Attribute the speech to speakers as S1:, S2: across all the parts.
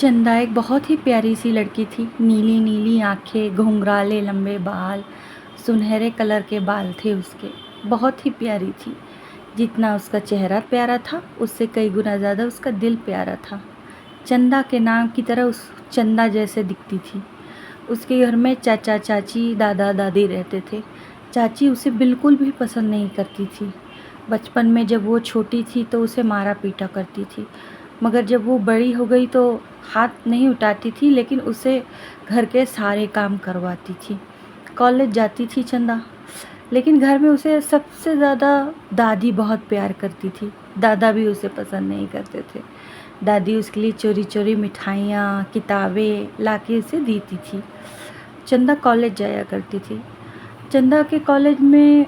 S1: चंदा एक बहुत ही प्यारी सी लड़की थी। नीली नीली आँखें, घुंघराले लंबे बाल, सुनहरे कलर के बाल थे उसके। बहुत ही प्यारी थी। जितना उसका चेहरा प्यारा था, उससे कई गुना ज़्यादा उसका दिल प्यारा था। चंदा के नाम की तरह उस चंदा जैसे दिखती थी। उसके घर में चाचा चाची, दादा दादी रहते थे। चाची उसे बिल्कुल भी पसंद नहीं करती थी। बचपन में जब वो छोटी थी तो उसे मारा पीटा करती थी, मगर जब वो बड़ी हो गई तो हाथ नहीं उठाती थी, लेकिन उसे घर के सारे काम करवाती थी। कॉलेज जाती थी चंदा, लेकिन घर में उसे सबसे ज़्यादा दादी बहुत प्यार करती थी। दादा भी उसे पसंद नहीं करते थे। दादी उसके लिए चोरी चोरी मिठाइयाँ, किताबें ला के उसे देती थी। चंदा कॉलेज जाया करती थी। चंदा के कॉलेज में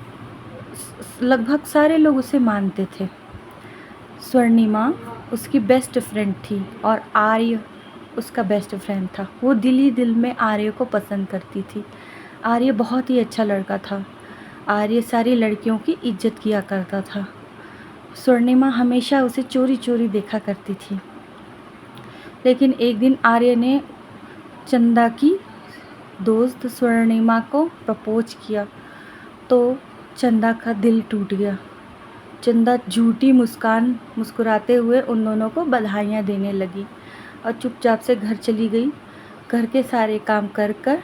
S1: लगभग सारे लोग उसे मानते थे। स्वर्णिमा उसकी बेस्ट फ्रेंड थी और आर्य उसका बेस्ट फ्रेंड था। वो दिल ही दिल में आर्य को पसंद करती थी। आर्य बहुत ही अच्छा लड़का था। आर्य सारी लड़कियों की इज्जत किया करता था। स्वर्णिमा हमेशा उसे चोरी चोरी देखा करती थी। लेकिन एक दिन आर्य ने चंदा की दोस्त स्वर्णिमा को प्रपोज किया तो चंदा का दिल टूट गया। चंदा झूठी मुस्कुराते हुए उन दोनों को बधाइयाँ देने लगी और चुपचाप से घर चली गई। घर के सारे काम कर कर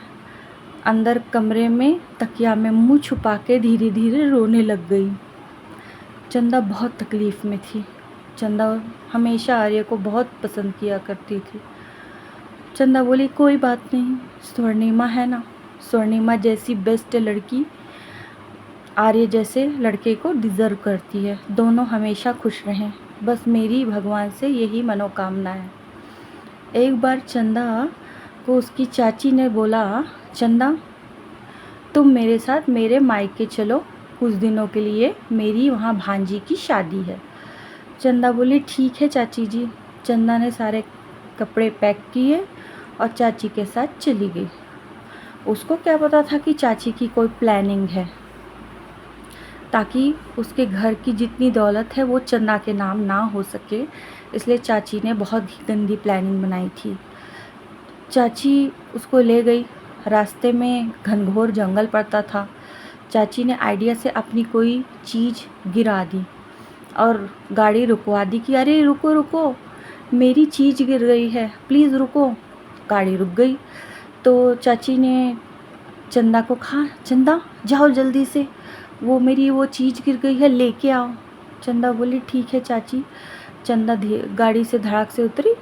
S1: अंदर कमरे में तकिया में मुंह छुपा के धीरे धीरे रोने लग गई। चंदा बहुत तकलीफ़ में थी। चंदा हमेशा आर्य को बहुत पसंद किया करती थी। चंदा बोली, कोई बात नहीं, स्वर्णिमा है ना, स्वर्णिमा जैसी बेस्ट लड़की आर्य जैसे लड़के को डिज़र्व करती है। दोनों हमेशा खुश रहें, बस मेरी भगवान से यही मनोकामना है। एक बार चंदा को उसकी चाची ने बोला, चंदा तुम मेरे साथ मेरे मायके चलो, कुछ दिनों के लिए मेरी वहाँ भांजी की शादी है। चंदा बोली, ठीक है चाची जी। चंदा ने सारे कपड़े पैक किए और चाची के साथ चली गई। उसको क्या पता था कि चाची की कोई प्लानिंग है ताकि उसके घर की जितनी दौलत है वो चंदा के नाम ना हो सके, इसलिए चाची ने बहुत ही गंदी प्लानिंग बनाई थी। चाची उसको ले गई। रास्ते में घनघोर जंगल पड़ता था। चाची ने आइडिया से अपनी कोई चीज़ गिरा दी और गाड़ी रुकवा दी कि अरे रुको रुको, मेरी चीज़ गिर गई है, प्लीज़ रुको। गाड़ी रुक गई तो चाची ने चंदा को कहा, चंदा जाओ जल्दी से, वो मेरी वो चीज़ गिर गई है, लेके आओ। चंदा बोली, ठीक है चाची। चंदा गाड़ी से धड़ाक से उतरी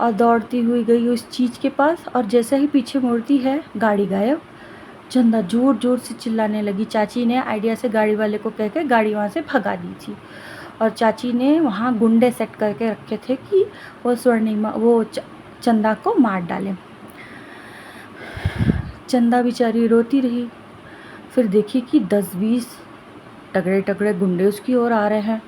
S1: और दौड़ती हुई गई उस चीज़ के पास, और जैसे ही पीछे मुड़ती है गाड़ी गायब। चंदा ज़ोर ज़ोर से चिल्लाने लगी। चाची ने आइडिया से गाड़ी वाले को कह के गाड़ी वहाँ से भगा दी थी और चाची ने वहाँ गुंडे सेट करके रखे थे कि वो स्वर्णिमा वो चंदा को मार डालें। चंदा बेचारी रोती रही। फिर देखी कि 10-20 तगड़े तगड़े गुंडे उसकी ओर आ रहे हैं।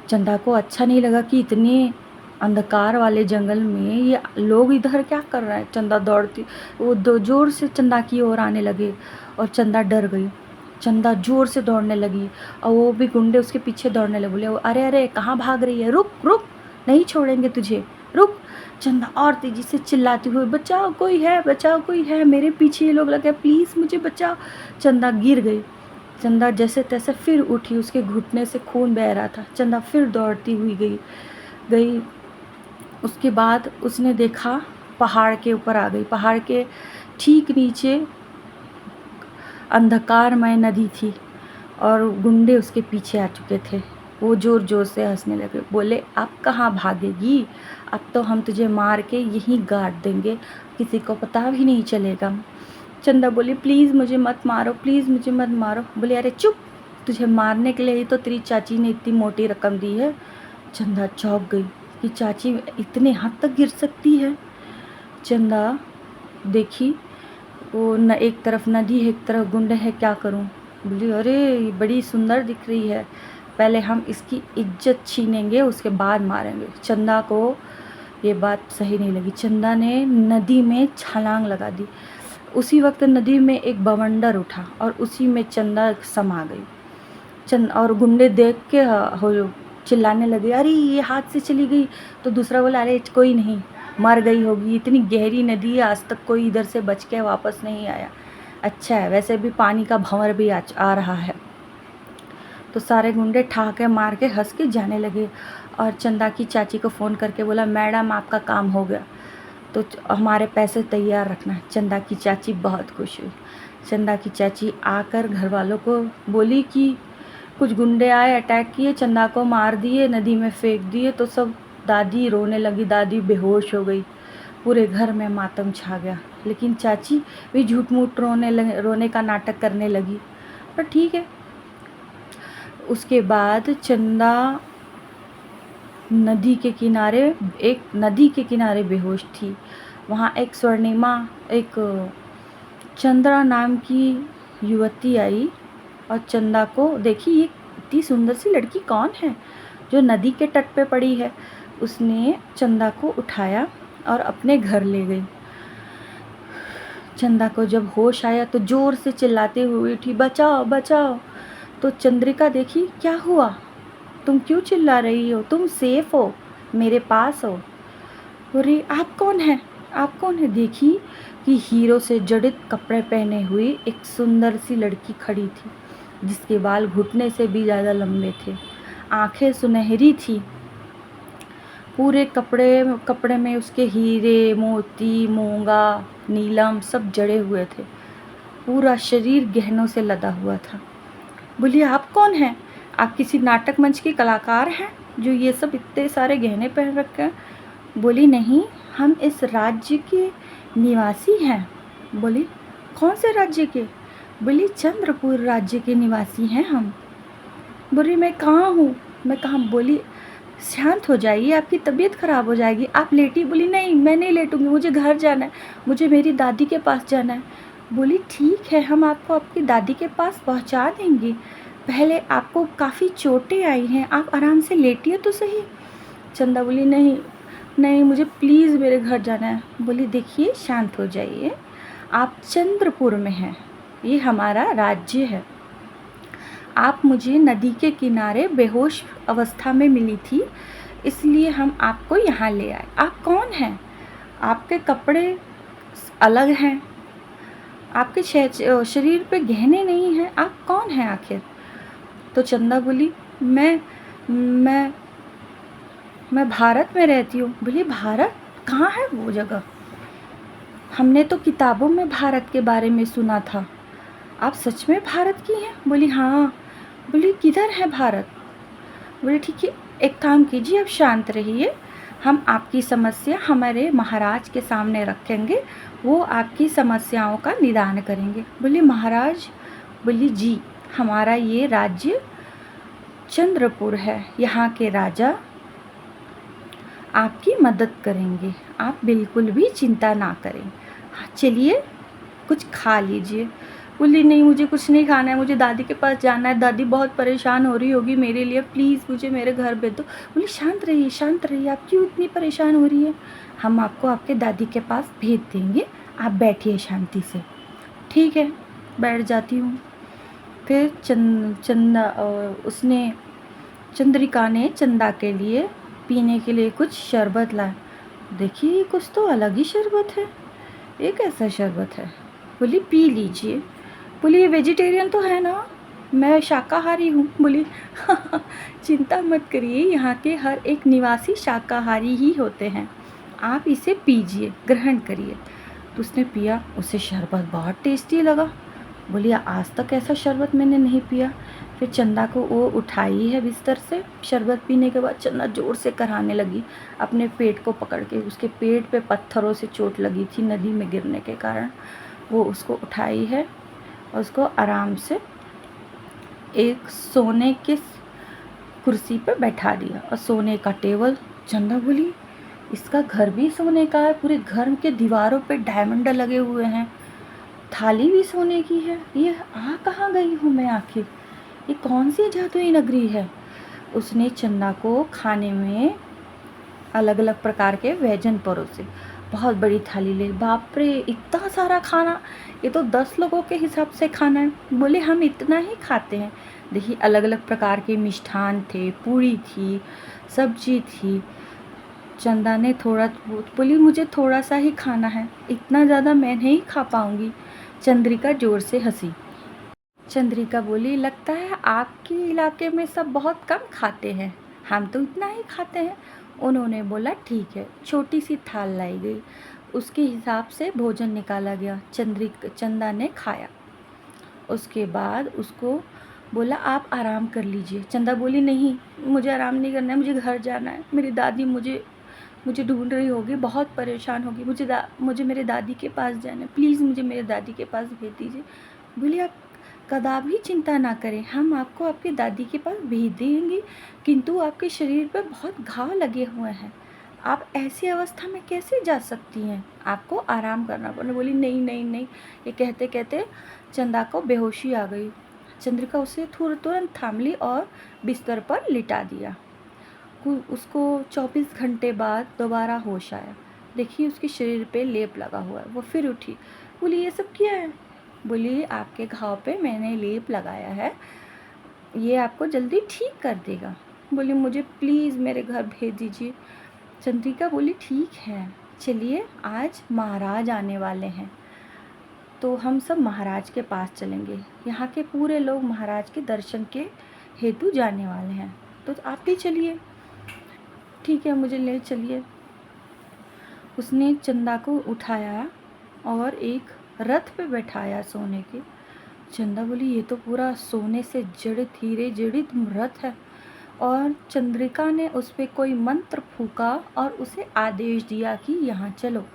S1: चंदा को अच्छा नहीं लगा कि इतने अंधकार वाले जंगल में ये लोग इधर क्या कर रहे हैं। चंदा दौड़ती, वो दो जोर से चंदा की ओर आने लगे और चंदा डर गई। चंदा जोर से दौड़ने लगी और वो भी गुंडे उसके पीछे दौड़ने लगे। बोले, अरे अरे कहाँ भाग रही है, रुक रुक, नहीं छोड़ेंगे तुझे, रुक। चंदा और तेजी से चिल्लाती हुई, बचाओ कोई है, बचाओ कोई है, मेरे पीछे ये लोग लगे, प्लीज़ मुझे बचाओ। चंदा गिर गई। चंदा जैसे तैसे फिर उठी, उसके घुटने से खून बह रहा था। चंदा फिर दौड़ती हुई गई। उसके बाद उसने देखा पहाड़ के ऊपर आ गई। पहाड़ के ठीक नीचे अंधकारमय नदी थी और गुंडे उसके पीछे आ चुके थे। वो ज़ोर ज़ोर से हंसने लगे। बोले, अब कहाँ भागेगी, अब तो हम तुझे मार के यहीं गाड़ देंगे, किसी को पता भी नहीं चलेगा। चंदा बोली, प्लीज़ मुझे मत मारो, प्लीज़ मुझे मत मारो। बोले, अरे चुप, तुझे मारने के लिए ही तो तेरी चाची ने इतनी मोटी रकम दी है। चंदा चौंक गई कि चाची इतने हद तक गिर सकती है। चंदा देखी वो न एक तरफ नदी है, एक तरफ गुंडे है, क्या करूं। बोली, अरे ये बड़ी सुंदर दिख रही है, पहले हम इसकी इज्जत छीनेंगे, उसके बाद मारेंगे। चंदा को ये बात सही नहीं लगी। चंदा ने नदी में छलांग लगा दी। उसी वक्त नदी में एक बवंडर उठा और उसी में चंदा समा गई। और गुंडे देख के चिल्लाने लगे, अरे ये हाथ से चली गई। तो दूसरा बोला, अरे कोई नहीं, मर गई होगी, इतनी गहरी नदी है, आज तक कोई इधर से बच के वापस नहीं आया। अच्छा है, वैसे भी पानी का भंवर भी आ रहा है। तो सारे गुंडे ठहाके मार के हंस के जाने लगे और चंदा की चाची को फ़ोन करके बोला, मैडम आपका काम हो गया, तो हमारे पैसे तैयार रखना। चंदा की चाची बहुत खुश हुई। चंदा की चाची आकर घर वालों को बोली कि कुछ गुंडे आए, अटैक किए, चंदा को मार दिए, नदी में फेंक दिए। तो सब दादी रोने लगी, दादी बेहोश हो गई, पूरे घर में मातम छा गया। लेकिन चाची भी झूठ मूठ रोने का नाटक करने लगी। पर ठीक है। उसके बाद चंदा एक नदी के किनारे बेहोश थी। वहाँ एक स्वर्णिमा, एक चंद्रा नाम की युवती आई और चंदा को देखी, ये इतनी सुंदर सी लड़की कौन है जो नदी के तट पे पड़ी है। उसने चंदा को उठाया और अपने घर ले गई। चंदा को जब होश आया तो ज़ोर से चिल्लाते हुए उठी, बचाओ बचाओ। तो चंद्रिका देखी, क्या हुआ, तुम क्यों चिल्ला रही हो, तुम सेफ हो, मेरे पास हो। बोली, आप कौन है, आप कौन है। देखी कि हीरो से जड़ित कपड़े पहने हुई एक सुंदर सी लड़की खड़ी थी, जिसके बाल घुटने से भी ज़्यादा लंबे थे, आंखें सुनहरी थी, पूरे कपड़े में उसके हीरे, मोती, मूंगा, नीलम सब जड़े हुए थे, पूरा शरीर गहनों से लदा हुआ था। बोली, आप कौन हैं, आप किसी नाटक मंच के कलाकार हैं जो ये सब इतने सारे गहने पहन रखे हैं। बोली, नहीं, हम इस राज्य के निवासी हैं। बोली, कौन से राज्य के। बोली, चंद्रपुर राज्य के निवासी हैं हम। बोली, मैं कहाँ हूँ, मैं कहाँ। बोली, शांत हो जाइए, आपकी तबीयत ख़राब हो जाएगी, आप लेटी। बोली, नहीं, मैं नहीं लेटूंगी, मुझे घर जाना है, मुझे मेरी दादी के पास जाना है। बोली, ठीक है, हम आपको आपकी दादी के पास पहुंचा देंगे, पहले आपको काफ़ी चोटें आई हैं, आप आराम से लेटिए तो सही। चंदा बोली, नहीं नहीं, मुझे प्लीज़ मेरे घर जाना है। बोली, देखिए, शांत हो जाइए, आप चंद्रपुर में हैं, ये हमारा राज्य है, आप मुझे नदी के किनारे बेहोश अवस्था में मिली थी, इसलिए हम आपको यहाँ ले आए। आप कौन हैं, आपके कपड़े अलग हैं, आपके शरीर पे गहने नहीं हैं, आप कौन हैं आखिर। तो चंदा बोली, मैं भारत में रहती हूँ। बोली, भारत, कहाँ है वो जगह, हमने तो किताबों में भारत के बारे में सुना था, आप सच में भारत की हैं। बोली, हाँ। बोली, किधर है भारत। बोली, ठीक है, एक काम कीजिए, आप शांत रहिए, हम आपकी समस्या हमारे महाराज के सामने रखेंगे, वो आपकी समस्याओं का निदान करेंगे। बोली, महाराज। बोली, जी, हमारा ये राज्य चंद्रपुर है, यहाँ के राजा आपकी मदद करेंगे, आप बिल्कुल भी चिंता ना करें, चलिए कुछ खा लीजिए। बोली, नहीं, मुझे कुछ नहीं खाना है, मुझे दादी के पास जाना है, दादी बहुत परेशान हो रही होगी मेरे लिए, प्लीज़ मुझे मेरे घर भेज दो। बोली, शांत रहिए, शांत रहिए, आप क्यों इतनी परेशान हो रही है, हम आपको आपके दादी के पास भेज देंगे, आप बैठिए शांति से। ठीक है, बैठ जाती हूँ। फिर चंद्रिका ने चंदा के लिए पीने के लिए कुछ शरबत लाया। देखिए, कुछ तो अलग ही शरबत है, ये कैसा शरबत है। बोली, पी लीजिए। बोली, ये वेजिटेरियन तो है ना, मैं शाकाहारी हूँ। बोली, चिंता मत करिए, यहाँ के हर एक निवासी शाकाहारी ही होते हैं, आप इसे पीजिए, ग्रहण करिए। तो उसने पिया, उसे शरबत बहुत टेस्टी लगा। बोली, आज तक ऐसा शरबत मैंने नहीं पिया। फिर चंदा को वो उठाई है बिस्तर से, शरबत पीने के बाद चंदा ज़ोर से कराहने लगी, अपने पेट को पकड़ के। उसके पेट पे पत्थरों से चोट लगी थी नदी में गिरने के कारण। वो उसको उठाई है और उसको आराम से एक सोने के कुर्सी पे बैठा दिया और सोने का टेबल। चंदा बोली, इसका घर भी सोने का है, पूरे घर के दीवारों पे डायमंड लगे हुए हैं, थाली भी सोने की है, ये आ कहाँ गई हूँ मैं आखिर, ये कौन सी जादुई नगरी है। उसने चंदा को खाने में अलग अलग प्रकार के व्यंजन परोसे, बहुत बड़ी थाली ले। बाप रे, इतना सारा खाना, ये तो 10 लोगों के हिसाब से खाना है। बोले, हम इतना ही खाते हैं। देखिए, अलग अलग प्रकार के मिष्ठान थे, पूड़ी थी, सब्जी थी, चंदा ने थोड़ा बोली, मुझे थोड़ा सा ही खाना है, इतना ज़्यादा मैं नहीं खा पाऊँगी। चंद्रिका ज़ोर से हंसी। चंद्रिका बोली, लगता है आपके इलाके में सब बहुत कम खाते हैं, हम तो इतना ही खाते हैं। उन्होंने बोला, ठीक है। छोटी सी थाल लाई गई, उसके हिसाब से भोजन निकाला गया। चंदा ने खाया। उसके बाद उसको बोला, आप आराम कर लीजिए। चंदा बोली, नहीं, मुझे आराम नहीं करना है, मुझे घर जाना है। मेरी दादी मुझे मुझे ढूंढ रही होगी, बहुत परेशान होगी। मुझे मेरे दादी के पास जाना है, प्लीज़ मुझे मेरे दादी के पास भेज दीजिए। बोली, आप कदापि चिंता ना करें, हम आपको आपकी दादी के पास भेज देंगे, किंतु आपके शरीर पर बहुत घाव लगे हुए हैं, आप ऐसी अवस्था में कैसे जा सकती हैं, आपको आराम करना पड़ेगा। बोली, नहीं नहीं नहीं। ये कहते कहते चंदा को बेहोशी आ गई। चंद्रिका उसे तुरंत थाम ली और बिस्तर पर लिटा दिया। उसको 24 घंटे बाद दोबारा होश आया। देखिए, उसके शरीर पे लेप लगा हुआ है। वो फिर उठी। बोली, ये सब क्या है? बोली, आपके घाव पे मैंने लेप लगाया है, ये आपको जल्दी ठीक कर देगा। बोली, मुझे प्लीज़ मेरे घर भेज दीजिए। चंद्रिका बोली, ठीक है, चलिए, आज महाराज आने वाले हैं, तो हम सब महाराज के पास चलेंगे। यहाँ के पूरे लोग महाराज के दर्शन के हेतु जाने वाले हैं, तो आप भी चलिए। ठीक है, मुझे ले चलिए। उसने चंदा को उठाया और एक रथ पे बैठाया सोने के। चंदा बोली, ये तो पूरा सोने से जड़ित, हीरे जड़ित रथ है। और चंद्रिका ने उस पर कोई मंत्र फूका और उसे आदेश दिया कि यहाँ चलो।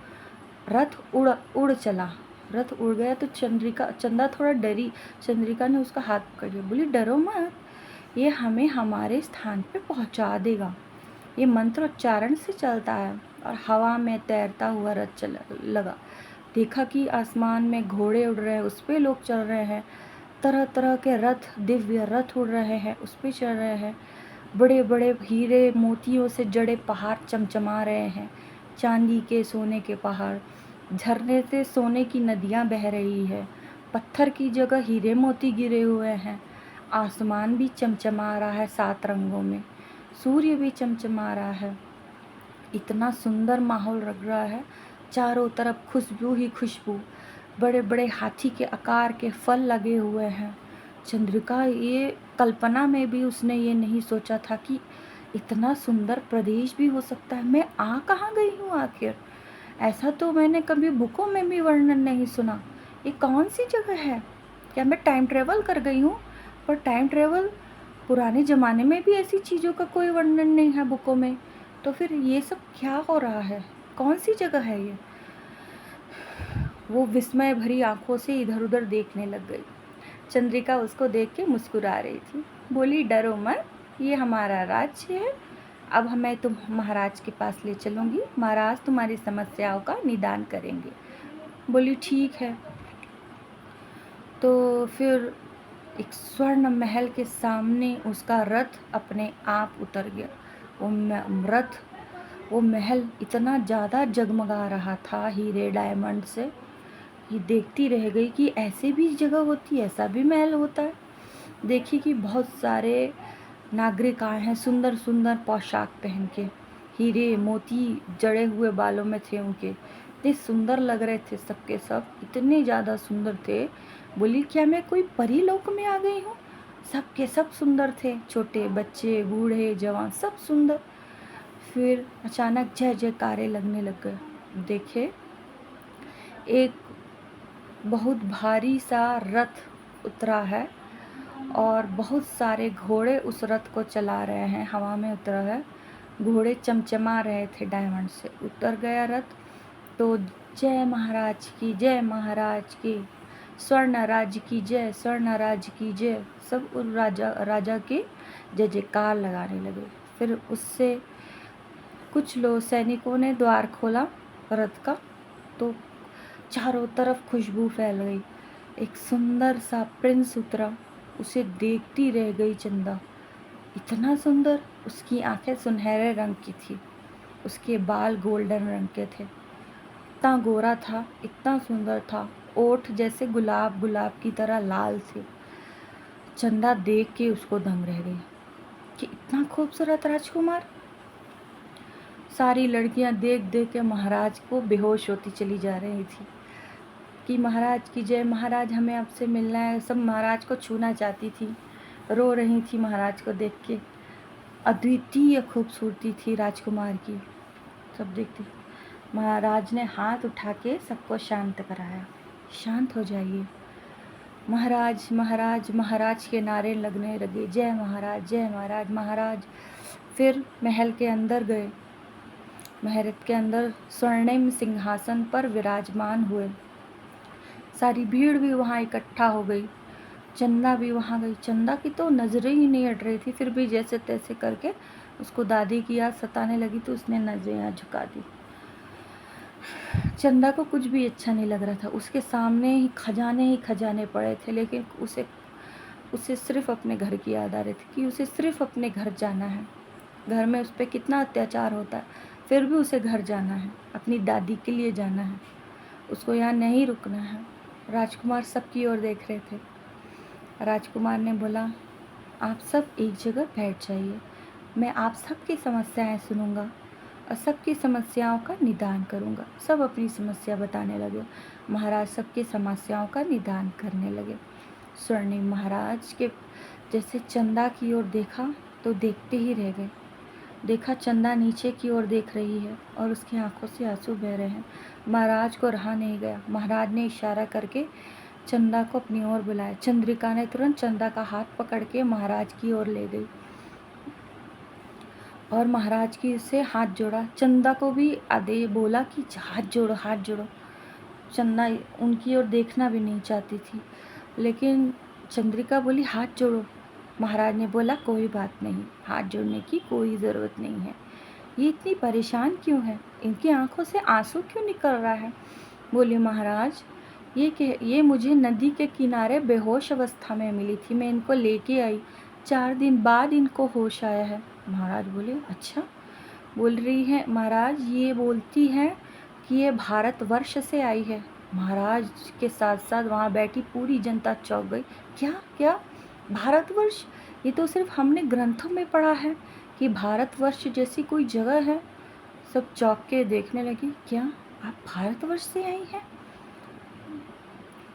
S1: रथ उड़ चला। रथ उड़ गया तो चंदा थोड़ा डरी। चंद्रिका ने उसका हाथ पकड़ लिया। बोली, डरो मत, ये हमें हमारे स्थान पे पहुँचा देगा। ये मंत्रोच्चारण से चलता है। और हवा में तैरता हुआ रथ लगा। देखा कि आसमान में घोड़े उड़ रहे हैं, उस पर लोग चल रहे हैं। तरह तरह के रथ, दिव्य रथ उड़ रहे हैं, उस पर चल रहे हैं। बड़े बड़े हीरे मोतियों से जड़े पहाड़ चमचमा रहे हैं, चांदी के, सोने के पहाड़। झरने से सोने की नदियाँ बह रही है, पत्थर की जगह हीरे मोती गिरे हुए हैं। आसमान भी चमचमा रहा है 7 रंगों में, सूर्य भी चमचमा रहा है। इतना सुंदर माहौल लग रहा है, चारों तरफ खुशबू ही खुशबू। बड़े बड़े हाथी के आकार के फल लगे हुए हैं। चंद्रिका, ये कल्पना में भी उसने ये नहीं सोचा था कि इतना सुंदर प्रदेश भी हो सकता है। मैं आ कहाँ गई हूँ आखिर? ऐसा तो मैंने कभी बुकों में भी वर्णन नहीं सुना। ये कौन सी जगह है? क्या मैं टाइम ट्रेवल कर गई हूँ? पर टाइम ट्रेवल, पुराने ज़माने में भी ऐसी चीज़ों का कोई वर्णन नहीं है बुकों में। तो फिर ये सब क्या हो रहा है? कौन सी जगह है ये? वो विस्मय भरी आंखों से इधर उधर देखने लग गई। चंद्रिका उसको देख के मुस्कुरा रही थी। बोली, डरो मत, ये हमारा राज्य है। अब मैं तुम महाराज के पास ले चलूँगी, महाराज तुम्हारी समस्याओं का निदान करेंगे। बोली, ठीक है। तो फिर एक स्वर्ण महल के सामने उसका रथ अपने आप उतर गया। वो महल इतना ज़्यादा जगमगा रहा था हीरे डायमंड से कि देखती रह गई कि ऐसे भी जगह होती है, ऐसा भी महल होता है। देखी कि बहुत सारे नागरिक आए हैं, सुंदर सुंदर पोशाक पहन के, हीरे मोती जड़े हुए बालों में थे उनके। इतने सुंदर लग रहे थे सबके सब, इतने ज़्यादा सुंदर थे। बोली, क्या मैं कोई परी लोक में आ गई हूँ? सबके सब सुंदर थे, छोटे बच्चे, बूढ़े, जवान, सब सुंदर। फिर अचानक जय जयकारे लगने लग गए। देखे, एक बहुत भारी सा रथ उतरा है और बहुत सारे घोड़े उस रथ को चला रहे हैं, हवा में उतरा है। घोड़े चमचमा रहे थे डायमंड से। उतर गया रथ तो जय महाराज की, जय महाराज की, स्वर्ण राज्य की जय, स्वर्ण राज्य की जय, सब उस राजा के जय जयकार लगाने लगे। फिर उससे कुछ लोग सैनिकों ने द्वार खोला रथ का, तो चारों तरफ खुशबू फैल गई। एक सुंदर सा प्रिंस उतरा, उसे देखती रह गई चंदा। इतना सुंदर, उसकी आंखें सुनहरे रंग की थी, उसके बाल गोल्डन रंग के थे, इतना गोरा था, इतना सुंदर था, ओठ जैसे गुलाब की तरह लाल थे। चंदा देख के उसको दंग रह गई कि इतना खूबसूरत राजकुमार। सारी लड़कियां देख देख के महाराज को बेहोश होती चली जा रही थी कि महाराज की जय, महाराज हमें आपसे मिलना है। सब महाराज को छूना चाहती थी, रो रही थी महाराज को देख के। अद्वितीय खूबसूरती थी राजकुमार की, सब देखते। महाराज ने हाथ उठा के सबको शांत कराया, शांत हो जाइए। महाराज महाराज महाराज के नारे लगने लगे, जय महाराज जय महाराज महाराज। फिर महल के अंदर गए। महल के अंदर स्वर्णिम सिंहासन पर विराजमान हुए। सारी भीड़ भी वहाँ इकट्ठा हो गई। चंदा भी वहाँ गई। चंदा की तो नज़रें ही नहीं हट रही थी, फिर भी जैसे तैसे करके उसको दादी की याद सताने लगी तो उसने नज़रें यहाँ झुका दी। चंदा को कुछ भी अच्छा नहीं लग रहा था। उसके सामने ही खजाने पड़े थे, लेकिन उसे सिर्फ अपने घर की याद आ रही थी कि उसे सिर्फ अपने घर जाना है। घर में उस पर कितना अत्याचार होता है, फिर भी उसे घर जाना है, अपनी दादी के लिए जाना है। उसको यहाँ नहीं रुकना है। राजकुमार सबकी ओर देख रहे थे। राजकुमार ने बोला, आप सब एक जगह बैठ जाइए, मैं आप सबकी समस्याएं सुनूंगा और सबकी समस्याओं का निदान करूंगा। सब अपनी समस्या बताने लगे। महाराज सबकी समस्याओं का निदान करने लगे। स्वर्णिम महाराज के जैसे चंदा की ओर देखा तो देखते ही रह गए। देखा चंदा नीचे की ओर देख रही है और उसकी आंखों से आंसू बह रहे हैं। महाराज को रहा नहीं गया। महाराज ने इशारा करके चंदा को अपनी ओर बुलाया। चंद्रिका ने तुरंत चंदा का हाथ पकड़ के महाराज की ओर ले गई और महाराज की से हाथ जोड़ा। चंदा को भी आदे बोला कि हाथ जोड़ो हाथ जोड़ो। चंदा उनकी ओर देखना भी नहीं चाहती थी, लेकिन चंद्रिका बोली हाथ जोड़ो। महाराज ने बोला कोई बात नहीं, हाथ जोड़ने की कोई ज़रूरत नहीं है। ये इतनी परेशान क्यों है, इनकी आंखों से आंसू क्यों निकल रहा है। बोले महाराज, ये मुझे नदी के किनारे बेहोश अवस्था में मिली थी, मैं इनको लेके आई, 4 दिन बाद इनको होश आया है। महाराज बोले अच्छा। बोल रही है महाराज, ये बोलती है कि ये भारतवर्ष से आई है। महाराज के साथ साथ वहाँ बैठी पूरी जनता चौंक गई। क्या क्या भारतवर्ष? ये तो सिर्फ हमने ग्रंथों में पढ़ा है कि भारतवर्ष जैसी कोई जगह है। सब चौंक के देखने लगी, क्या आप भारतवर्ष से आई हैं?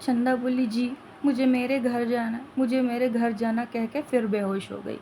S1: चंदा बोली जी, मुझे मेरे घर जाना, मुझे मेरे घर जाना कह के फिर बेहोश हो गई।